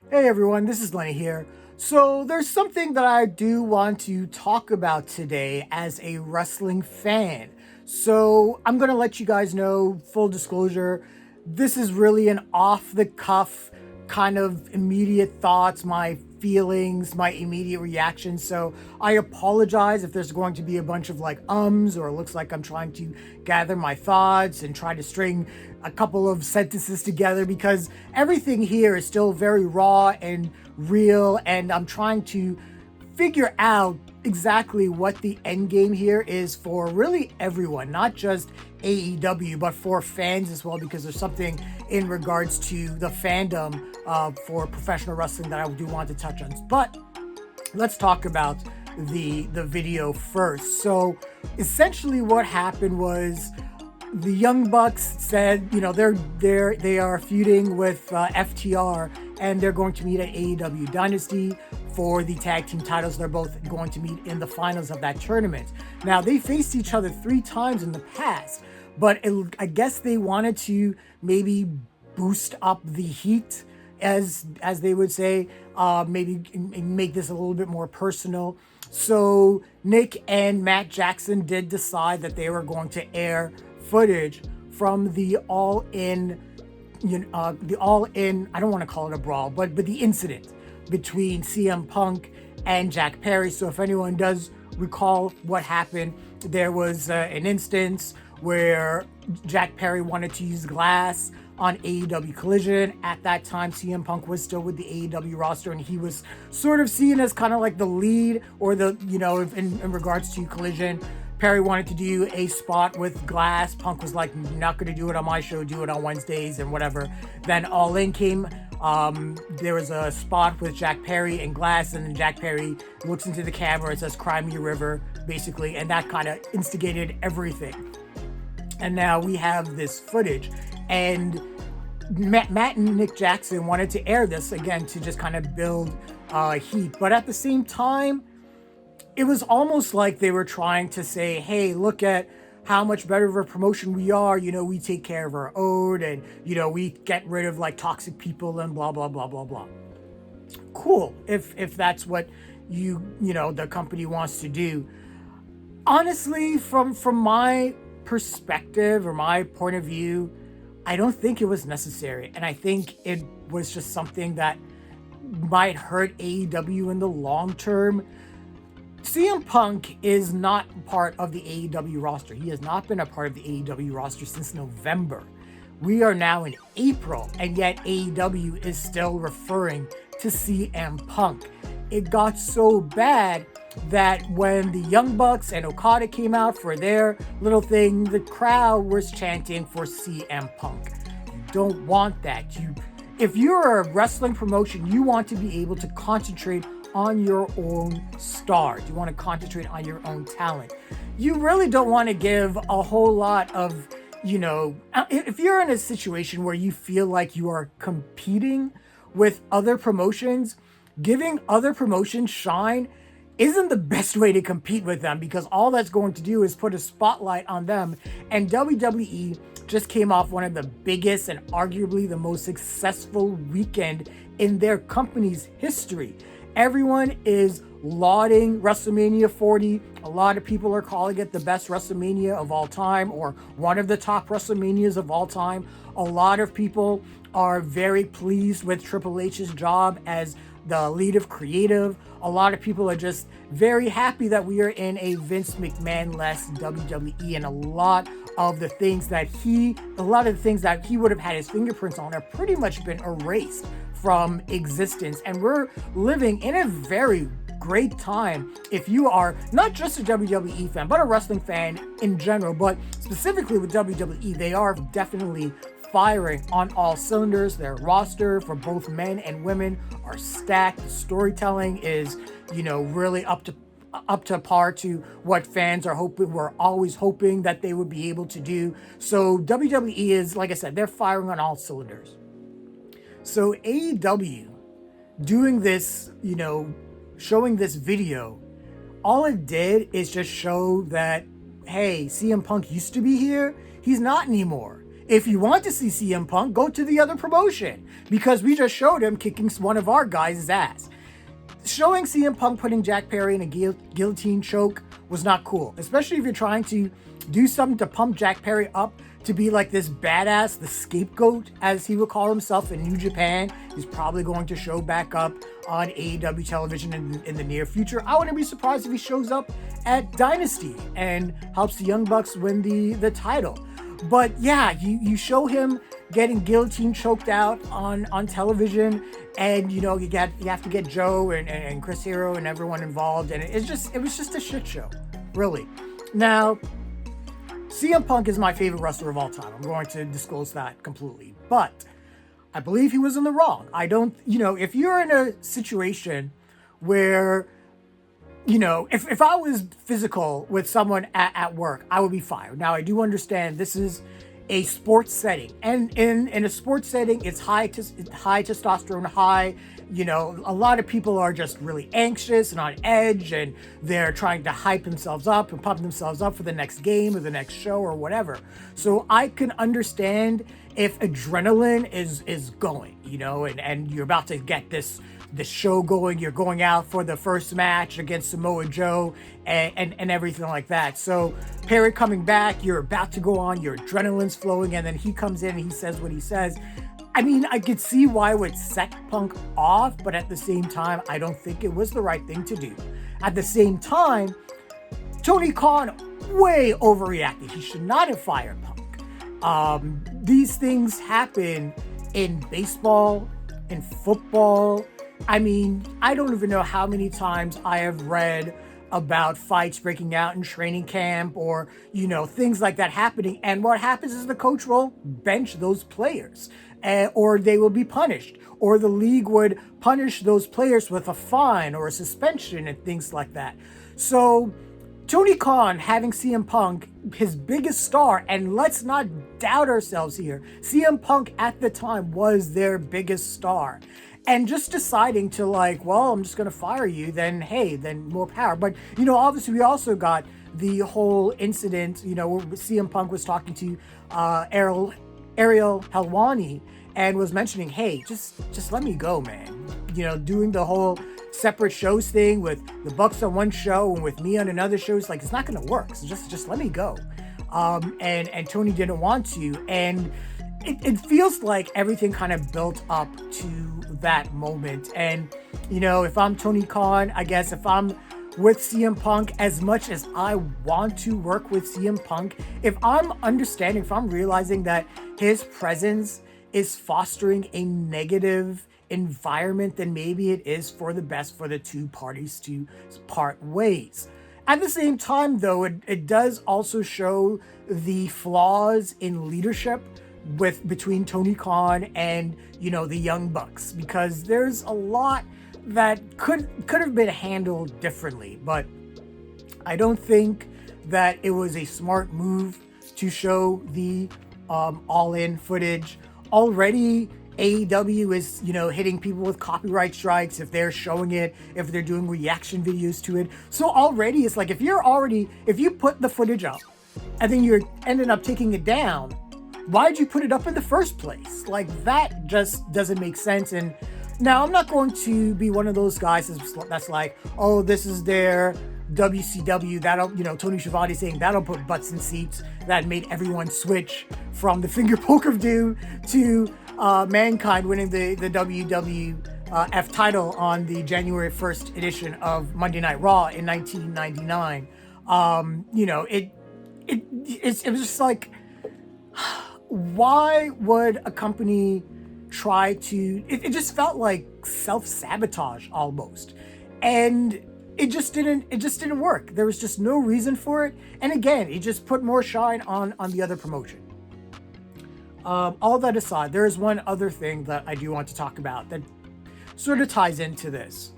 Hey everyone, this is Lenny here. So there's something that I do want to talk about today as a wrestling fan. So I'm going to let you guys know, full disclosure, this is really an off the cuff kind of immediate thoughts, my feelings, my immediate reactions. So I apologize if there's going to be a bunch of like or it looks like I'm trying to gather my thoughts and try to string a couple of sentences together, because everything here is still very raw and real, and I'm trying to figure out exactly what the end game here is for really everyone, not just AEW, but for fans as well, because there's something in regards to the fandom for professional wrestling that I do want to touch on. But let's talk about the video first. So essentially what happened was the Young Bucks said, they are feuding with FTR, and they're going to meet at AEW Dynasty for the tag team titles. They're both going to meet in the finals of that tournament. Now, they faced each other 3 times in the past, but I guess they wanted to maybe boost up the heat, as they would say, maybe make this a little bit more personal. So Nick and Matt Jackson did decide that they were going to air footage from the all-in, I don't want to call it a brawl, but the incident between CM Punk and Jack Perry. So if anyone does recall what happened, there was an instance where Jack Perry wanted to use glass on AEW Collision. At that time, CM Punk was still with the AEW roster, and he was sort of seen as kind of like the lead, or the, in regards to Collision. Perry wanted to do a spot with glass. Punk was like, not going to do it on my show, do it on Wednesdays and whatever. Then All In came. There was a spot with Jack Perry and glass, and then Jack Perry looks into the camera and says, "Cry me a river," basically. And that kind of instigated everything. And now we have this footage. And Matt and Nick Jackson wanted to air this again to just kind of build heat. But at the same time, it was almost like they were trying to say, hey, look at how much better of a promotion we are. We take care of our own, and, we get rid of like toxic people and blah, blah, blah, blah, blah. Cool. If that's what the company wants to do. Honestly, from my perspective or my point of view, I don't think it was necessary. And I think it was just something that might hurt AEW in the long term. CM Punk is not part of the AEW roster. He has not been a part of the AEW roster since November. We are now in April, and yet AEW is still referring to CM Punk. It got so bad that when the Young Bucks and Okada came out for their little thing, the crowd was chanting for CM Punk. You don't want that. If you're a wrestling promotion, you want to be able to concentrate on your own stars. You want to concentrate on your own talent. You really don't want to give a whole lot of, if you're in a situation where you feel like you are competing with other promotions, giving other promotions shine isn't the best way to compete with them, because all that's going to do is put a spotlight on them. And WWE just came off one of the biggest and arguably the most successful weekend in their company's history. Everyone is lauding WrestleMania 40. A lot of people are calling it the best WrestleMania of all time, or one of the top WrestleManias of all time. A lot of people are very pleased with Triple H's job as the lead of creative. A lot of people are just very happy that we are in a Vince McMahon-less WWE, and a lot of the things that he would have had his fingerprints on have pretty much been erased from existence. And we're living in a very great time if you are not just a WWE fan, but a wrestling fan in general. But specifically with WWE, they are definitely firing on all cylinders. Their roster for both men and women are stacked. The storytelling is, really up to par to what fans were always hoping that they would be able to do. So WWE is, like I said, they're firing on all cylinders. So AEW doing this, showing this video, all it did is just show that, hey, CM Punk used to be here. He's not anymore. If you want to see CM Punk, go to the other promotion, because we just showed him kicking one of our guys' ass. Showing CM Punk putting Jack Perry in a guillotine choke was not cool, especially if you're trying to do something to pump Jack Perry up to be like this badass, the scapegoat, as he would call himself in New Japan. He's probably going to show back up on AEW television in the near future. I wouldn't be surprised if he shows up at Dynasty and helps the Young Bucks win the title. But yeah, you show him getting guillotine choked out on television, and you have to get Joe and Chris Hero and everyone involved, and it was just a shit show, really. Now, CM Punk is my favorite wrestler of all time. I'm going to disclose that completely. But I believe he was in the wrong. I don't, if you're in a situation where, if I was physical with someone at work, I would be fired. Now, I do understand this is a sports setting. And in a sports setting, it's high testosterone, high. A lot of people are just really anxious and on edge, and they're trying to hype themselves up and pump themselves up for the next game or the next show or whatever. So I can understand if adrenaline is going, and you're about to get this show going, you're going out for the first match against Samoa Joe and everything like that. So Perry coming back, you're about to go on, your adrenaline's flowing, and then he comes in and he says what he says. I mean, I could see why it would set Punk off, but at the same time, I don't think it was the right thing to do. At the same time, Tony Khan way overreacted. He should not have fired Punk. These things happen in baseball, in football. I mean, I don't even know how many times I have read about fights breaking out in training camp or, things like that happening. And what happens is the coach will bench those players. Or they will be punished, or the league would punish those players with a fine or a suspension and things like that. So Tony Khan having CM Punk, his biggest star, and let's not doubt ourselves here, CM Punk at the time was their biggest star. And just deciding to I'm just going to fire you, then hey, then more power. But, obviously we also got the whole incident, where CM Punk was talking to Ariel Helwani and was mentioning, hey, just let me go, man. Doing the whole separate shows thing with the Bucks on one show and with me on another show. It's it's not going to work. So just let me go. And Tony didn't want to. And it feels like everything kind of built up to that moment. And, if I'm Tony Khan, I guess if I'm with CM Punk, as much as I want to work with CM Punk, if I'm realizing that his presence is fostering a negative environment, then maybe it is for the best for the two parties to part ways. At the same time, though, it does also show the flaws in leadership between Tony Khan and, the Young Bucks, because there's a lot that could have been handled differently. But I don't think that it was a smart move to show the all-in footage. Already AEW is, hitting people with copyright strikes if they're showing it, if they're doing reaction videos to it. So already it's if you put the footage up and then you're ending up taking it down, why'd you put it up in the first place? That just doesn't make sense. And now, I'm not going to be one of those guys that's oh, this is their WCW. That'll, Tony Schiavone saying that'll put butts in seats. That made everyone switch from the finger poke of doom to Mankind winning the WWF title on the January 1st edition of Monday Night Raw in 1999. It was just why would a company try to, it just felt like self-sabotage almost, and it just didn't work. There was just no reason for it, and again, it just put more shine on the other promotion. All that aside, there is one other thing that I do want to talk about that sort of ties into this,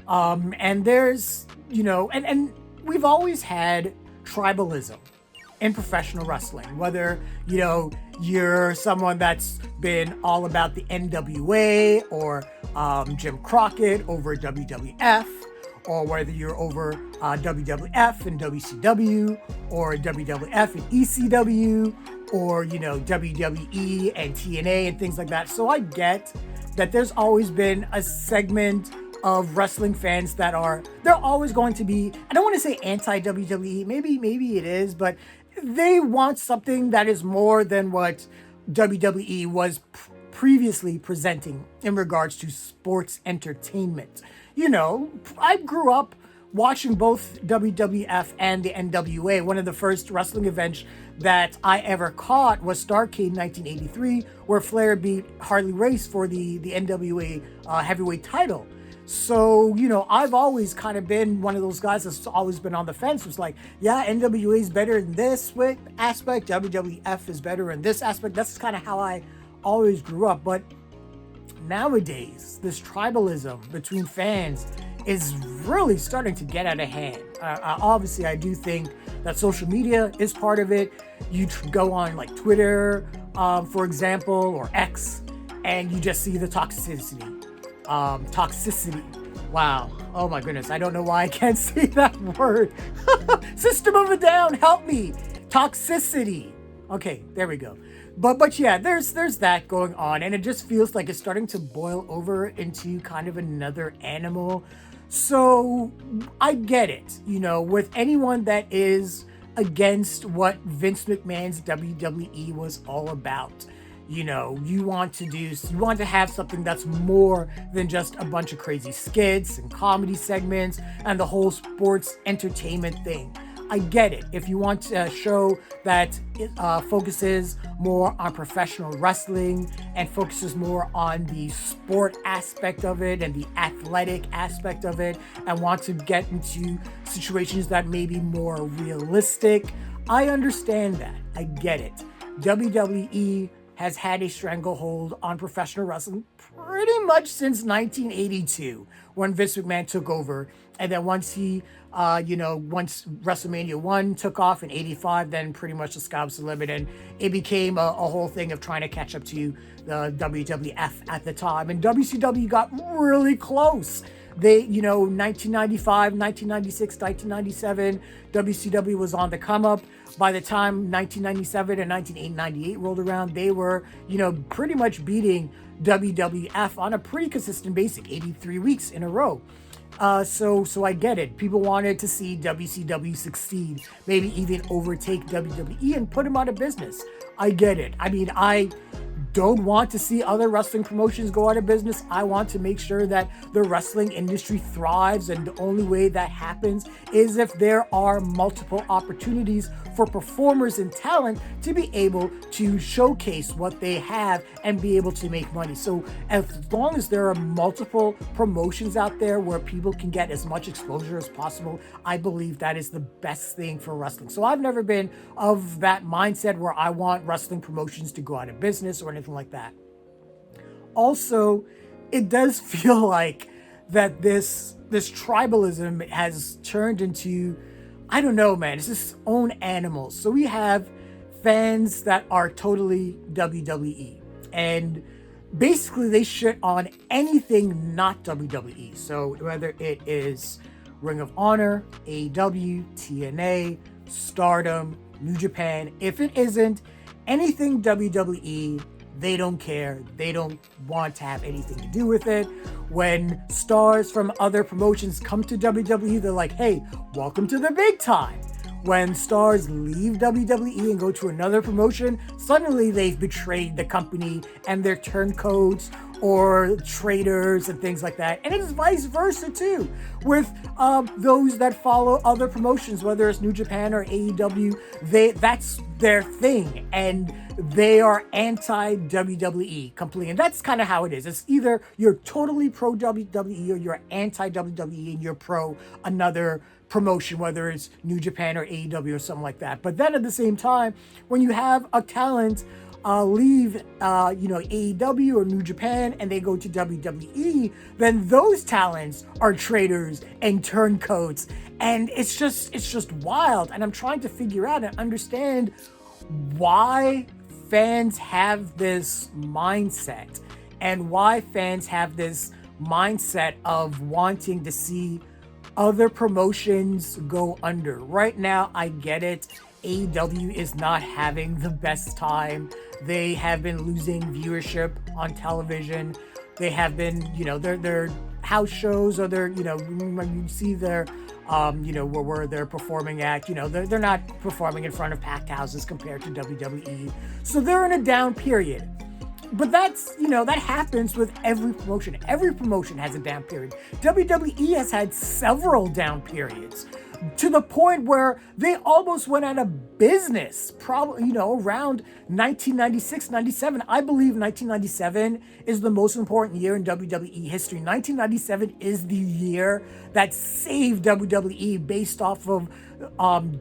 and there's and we've always had tribalism in professional wrestling, whether you're someone that's been all about the NWA or Jim Crockett over WWF, or whether you're over WWF and WCW, or WWF and ECW, or, WWE and TNA and things like that. So I get that there's always been a segment of wrestling fans they're always going to be, I don't want to say anti-WWE, maybe it is, but they want something that is more than what WWE was previously presenting in regards to sports entertainment. I grew up watching both WWF and the NWA. One of the first wrestling events that I ever caught was Starrcade 1983, where Flair beat Harley Race for the NWA heavyweight title. So, I've always kind of been one of those guys that's always been on the fence. It's like, yeah, NWA is better in this aspect, WWF is better in this aspect. That's kind of how I always grew up. But nowadays, this tribalism between fans is really starting to get out of hand. Obviously, I do think that social media is part of it. You go on like Twitter, for example, or X, and you just see the toxicity. Wow. Oh my goodness. I don't know why I can't say that word. System of a Down, help me. Toxicity. Okay, there we go. But yeah, there's that going on, and it just feels like it's starting to boil over into kind of another animal. So I get it, with anyone that is against what Vince McMahon's WWE was all about. You want to have something that's more than just a bunch of crazy skits and comedy segments and the whole sports entertainment thing. I get it. If you want a show that focuses more on professional wrestling and focuses more on the sport aspect of it and the athletic aspect of it, and want to get into situations that may be more realistic, I understand that. I get it. WWE has had a stranglehold on professional wrestling pretty much since 1982 when Vince McMahon took over. And then once once WrestleMania 1 took off in 85, then pretty much the sky was the limit. And it became a whole thing of trying to catch up to the WWF at the time. And WCW got really close. They, 1995, 1996, 1997, WCW was on the come up. By the time 1997 and 1998 rolled around, they were, pretty much beating WWF on a pretty consistent basis, 83 weeks in a row. So I get it. People wanted to see WCW succeed, maybe even overtake WWE and put them out of business. I get it. I mean, I don't want to see other wrestling promotions go out of business. I want to make sure that the wrestling industry thrives, and the only way that happens is if there are multiple opportunities for performers and talent to be able to showcase what they have and be able to make money. So as long as there are multiple promotions out there where people can get as much exposure as possible, I believe that is the best thing for wrestling. So I've never been of that mindset where I want wrestling promotions to go out of business or anything like that. Also, it does feel like that this tribalism has turned into, I don't know, man, it's its own animal. So we have fans that are totally WWE, and basically they shit on anything not WWE. So whether it is Ring of Honor, AEW, TNA, Stardom, New Japan, if it isn't anything WWE, they don't care. They don't want to have anything to do with it. When stars from other promotions come to WWE, they're like, hey, welcome to the big time. When stars leave WWE and go to another promotion, suddenly they've betrayed the company and they're turncoats or traitors and things like that. And it's vice versa too, with those that follow other promotions, whether it's New Japan or AEW, that's their thing, and they are anti-WWE completely. And that's kind of how it is. It's either you're totally pro-WWE or you're anti-WWE and you're pro another promotion, whether it's New Japan or AEW or something like that. But then at the same time, when you have a talent leave AEW or New Japan and they go to WWE, then those talents are traitors and turncoats, and it's just wild. And I'm trying to figure out and understand why fans have this mindset, and why fans have this mindset of wanting to see other promotions go under. Right now, I get it. AEW is not having the best time. They have been losing viewership on television. They have been, their house shows, or their, when you see their, where they're performing at, they're not performing in front of packed houses compared to WWE. So they're in a down period. But that's, that happens with every promotion. Every promotion has a down period. WWE has had several down periods, to the point where they almost went out of business, probably, around 1996, 97. I believe 1997 is the most important year in WWE history. 1997 is the year that saved WWE based off of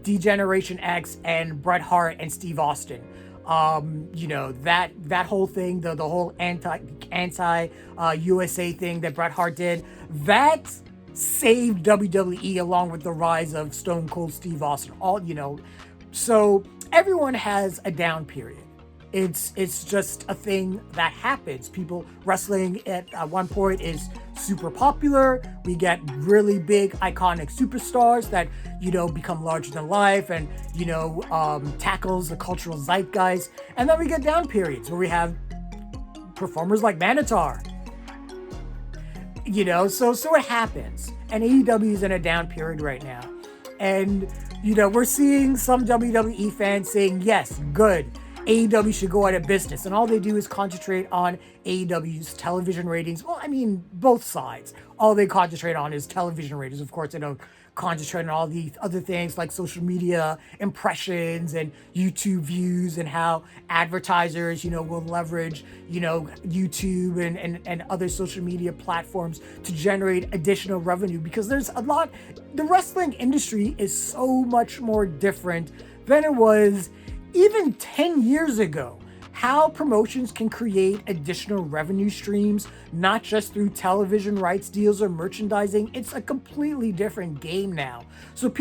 D-Generation X and Bret Hart and Steve Austin. That whole thing, the whole anti USA thing that Bret Hart did, that saved WWE, along with the rise of Stone Cold Steve Austin. So everyone has a down period. It's just a thing that happens. Wrestling at one point is super popular. We get really big, iconic superstars that, become larger than life and, tackles the cultural zeitgeist. And then we get down periods where we have performers like Manitar. So it happens. And AEW is in a down period right now. And, we're seeing some WWE fans saying, yes, good, AEW should go out of business. And all they do is concentrate on AEW's television ratings. Well, I mean, both sides. All they concentrate on is television ratings. Of course, they don't concentrate on all the other things like social media impressions and YouTube views, and how advertisers, will leverage, YouTube and other social media platforms to generate additional revenue. Because the wrestling industry is so much more different than it was even 10 years ago. How promotions can create additional revenue streams, not just through television rights deals or merchandising. It's a completely different game now. So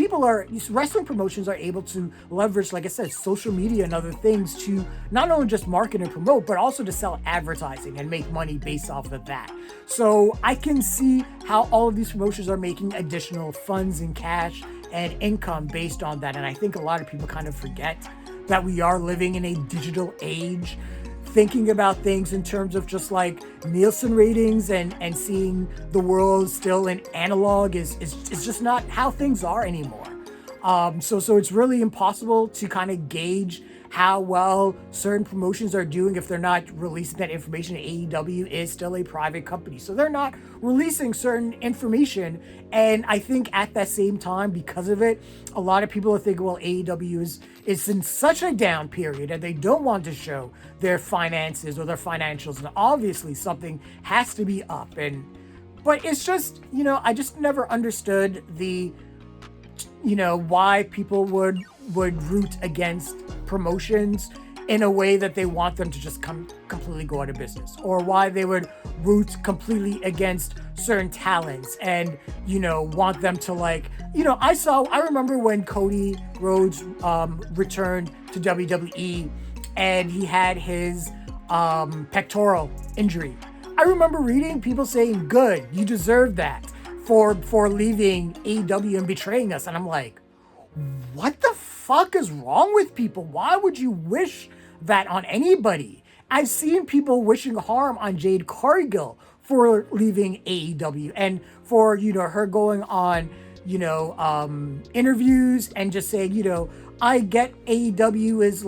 wrestling promotions are able to leverage, like I said, social media and other things to not only just market and promote, but also to sell advertising and make money based off of that. So I can see how all of these promotions are making additional funds and cash and income based on that. And I think a lot of people kind of forget that we are living in a digital age. Thinking about things in terms of just like Nielsen ratings and seeing the world still in analog is just not how things are anymore. So it's really impossible to kind of gauge how well certain promotions are doing if they're not releasing that information. AEW is still a private company, so they're not releasing certain information. And I think at that same time, because of it, a lot of people are thinking, well, AEW is in such a down period and they don't want to show their finances or their financials, and obviously something has to be up. But it's just, I just never understood why people would root against promotions in a way that they want them to just completely go out of business, or why they would root completely against certain talents and, want them to I remember when Cody Rhodes returned to WWE and he had his pectoral injury. I remember reading people saying, good, you deserve that for leaving AEW and betraying us. And I'm like, what the fuck is wrong with people? Why would you wish that on anybody? I've seen people wishing harm on Jade Cargill for leaving AEW and for, her going on, interviews and just saying, I get AEW is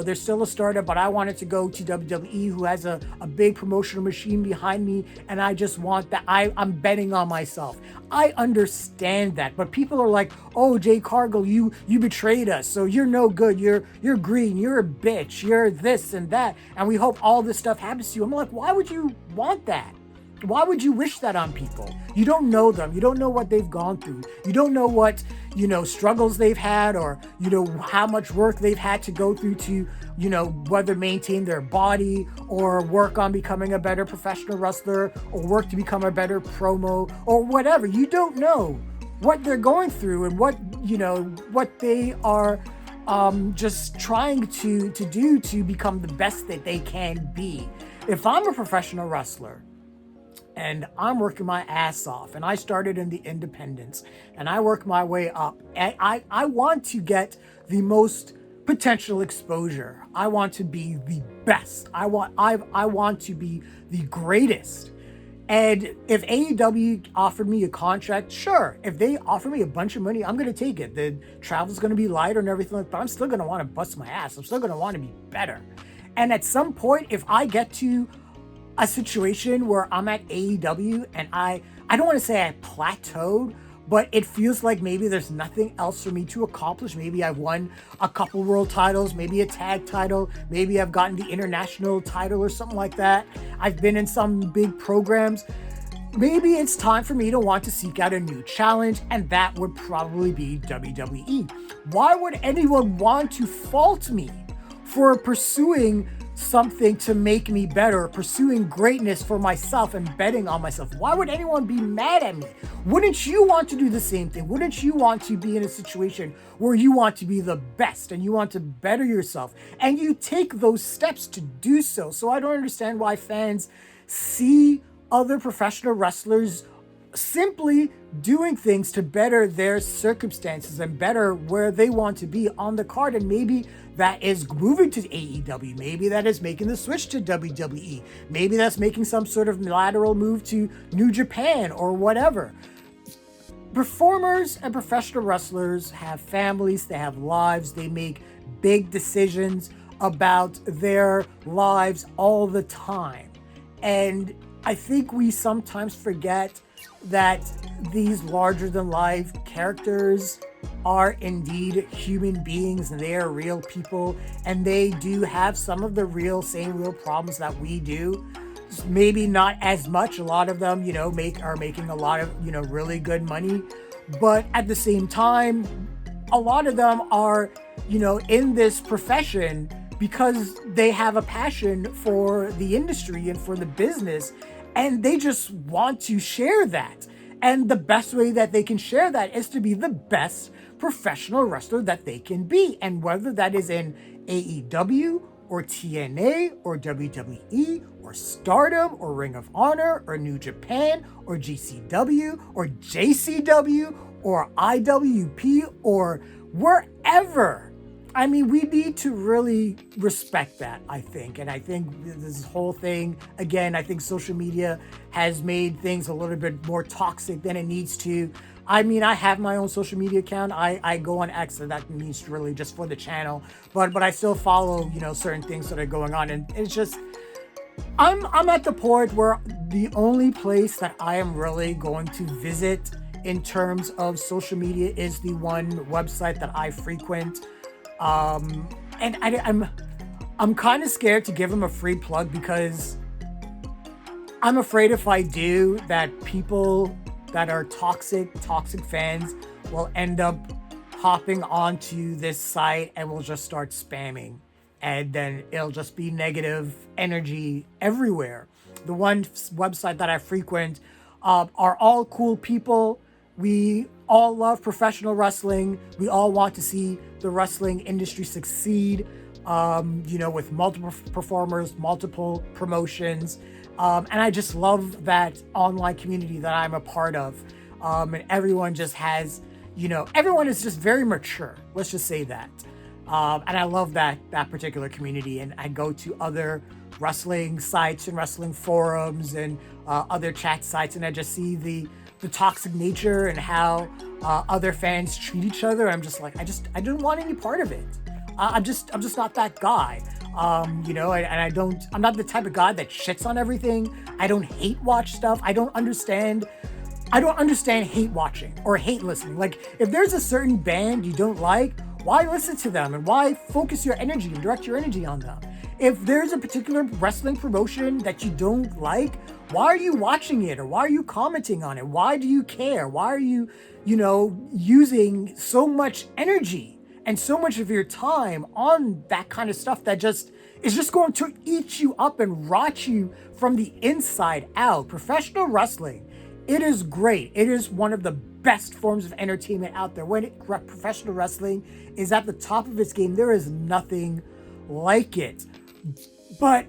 they're still a startup, but I wanted to go to WWE, who has a big promotional machine behind me, and I just want that. I'm betting on myself. I understand that, but people are like, oh, Jay Cargill, you betrayed us, so you're no good. You're green. You're a bitch. You're this and that, and we hope all this stuff happens to you. I'm like, why would you want that? Why would you wish that on people? You don't know them. You don't know what they've gone through. You don't know what, struggles they've had, or, how much work they've had to go through to, whether maintain their body or work on becoming a better professional wrestler or work to become a better promo or whatever. You don't know what they're going through and what they are just trying to do to become the best that they can be. If I'm a professional wrestler, and I'm working my ass off. And I started in the independents and I work my way up. And I want to get the most potential exposure. I want to be the best. I want to be the greatest. And if AEW offered me a contract, sure. If they offer me a bunch of money, I'm going to take it. The travel's going to be lighter and everything like that, but I'm still going to want to bust my ass. I'm still going to want to be better. And at some point, if I get to a situation where I'm at AEW and I don't want to say I plateaued, but it feels like maybe there's nothing else for me to accomplish. Maybe I've won a couple world titles, maybe a tag title, maybe I've gotten the international title or something like that. I've been in some big programs. Maybe it's time for me to want to seek out a new challenge, and that would probably be WWE. Why would anyone want to fault me for pursuing something to make me better, pursuing greatness for myself and betting on myself? Why would anyone be mad at me? Wouldn't you want to do the same thing? Wouldn't you want to be in a situation where you want to be the best and you want to better yourself and you take those steps to do so? So I don't understand why fans see other professional wrestlers simply doing things to better their circumstances and better where they want to be on the card. And maybe that is moving to AEW. Maybe that is making the switch to WWE. Maybe that's making some sort of lateral move to New Japan or whatever. Performers and professional wrestlers have families, they have lives, they make big decisions about their lives all the time. And I think we sometimes forget that these larger than life characters are indeed human beings and they are real people and they do have some of the same real problems that we do. Maybe not as much. A lot of them, are making a lot of, really good money. But at the same time, a lot of them are, in this profession because they have a passion for the industry and for the business. And they just want to share that. And the best way that they can share that is to be the best professional wrestler that they can be. And whether that is in AEW or TNA or WWE or Stardom or Ring of Honor or New Japan or GCW or JCW or IWP or wherever. I mean, we need to really respect that, I think. And I think this whole thing, again, I think social media has made things a little bit more toxic than it needs to. I mean, I have my own social media account. I go on X, and that means really just for the channel. But I still follow, certain things that are going on. And it's just, I'm at the point where the only place that I am really going to visit in terms of social media is the one website that I frequent. And I'm kind of scared to give them a free plug because I'm afraid if I do that people that are toxic fans will end up hopping onto this site and will just start spamming. And then it'll just be negative energy everywhere. The one website that I frequent are all cool people. We all love professional wrestling. We all want to see the wrestling industry succeed, with multiple performers, multiple promotions. And I just love that online community that I'm a part of. And everyone just has, everyone is just very mature. Let's just say that. And I love that particular community. And I go to other wrestling sites and wrestling forums and other chat sites, and I just see the toxic nature and how other fans treat each other. I'm just like, I don't want any part of it. I'm just not that guy. And I'm not the type of guy that shits on everything. I don't hate watch stuff. I don't understand hate watching or hate listening. Like, if there's a certain band you don't like, why listen to them and why focus your energy and direct your energy on them? If there's a particular wrestling promotion that you don't like, why are you watching it or why are you commenting on it? Why do you care? Why are you, using so much energy and so much of your time on that kind of stuff that is just going to eat you up and rot you from the inside out? Professional wrestling, it is great. It is one of the best forms of entertainment out there. When professional wrestling is at the top of its game, there is nothing like it. But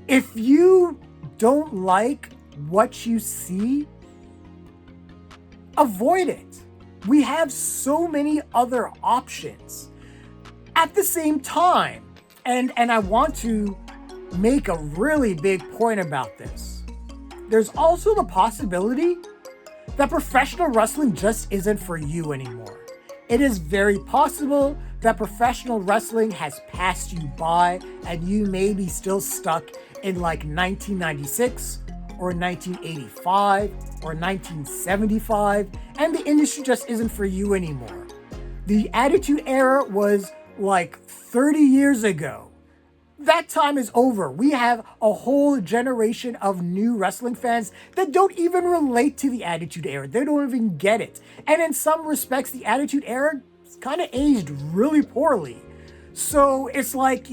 if you don't like what you see, avoid it. We have so many other options. At the same time, and I want to make a really big point about this, there's also the possibility that professional wrestling just isn't for you anymore. It is very possible that professional wrestling has passed you by and you may be still stuck in like 1996 or 1985 or 1975, and the industry just isn't for you anymore. The Attitude Era was like 30 years ago. That time is over. We have a whole generation of new wrestling fans that don't even relate to the Attitude Era. They don't even get it. And in some respects, the Attitude Era kind of aged really poorly. So it's like,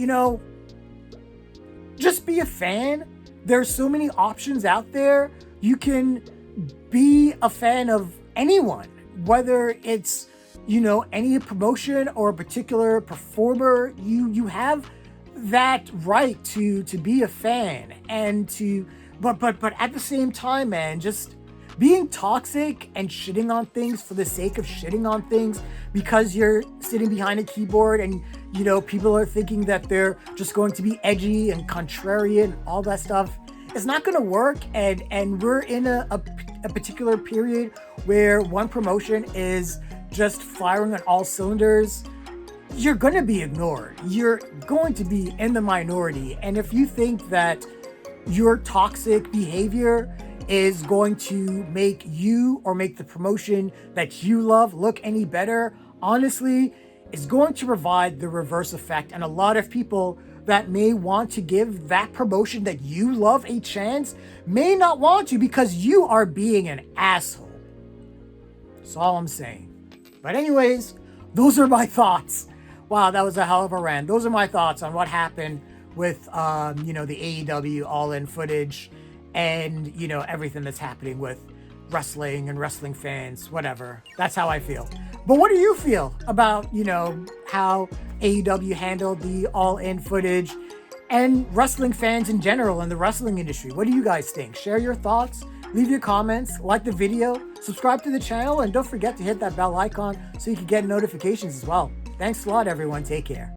just be a fan. There's so many options out there. You can be a fan of anyone, whether it's, any promotion or a particular performer. You have that right to be a fan and but at the same time, man, just being toxic and shitting on things for the sake of shitting on things because you're sitting behind a keyboard and people are thinking that they're just going to be edgy and contrarian and all that stuff. It's not going to work, and we're in a particular period where one promotion is just firing on all cylinders. You're going to be ignored. You're going to be in the minority. And if you think that your toxic behavior is going to make you or make the promotion that you love look any better, honestly, it's going to provide the reverse effect. And a lot of people that may want to give that promotion that you love a chance may not want to because you are being an asshole. That's all I'm saying. But anyways, those are my thoughts. Wow, that was a hell of a rant. Those are my thoughts on what happened with, the AEW All-In footage and, everything that's happening with wrestling and wrestling fans, whatever. That's how I feel. But what do you feel about, how AEW handled the All-In footage and wrestling fans in general in the wrestling industry? What do you guys think? Share your thoughts, leave your comments, like the video, subscribe to the channel, and don't forget to hit that bell icon so you can get notifications as well. Thanks a lot, everyone. Take care.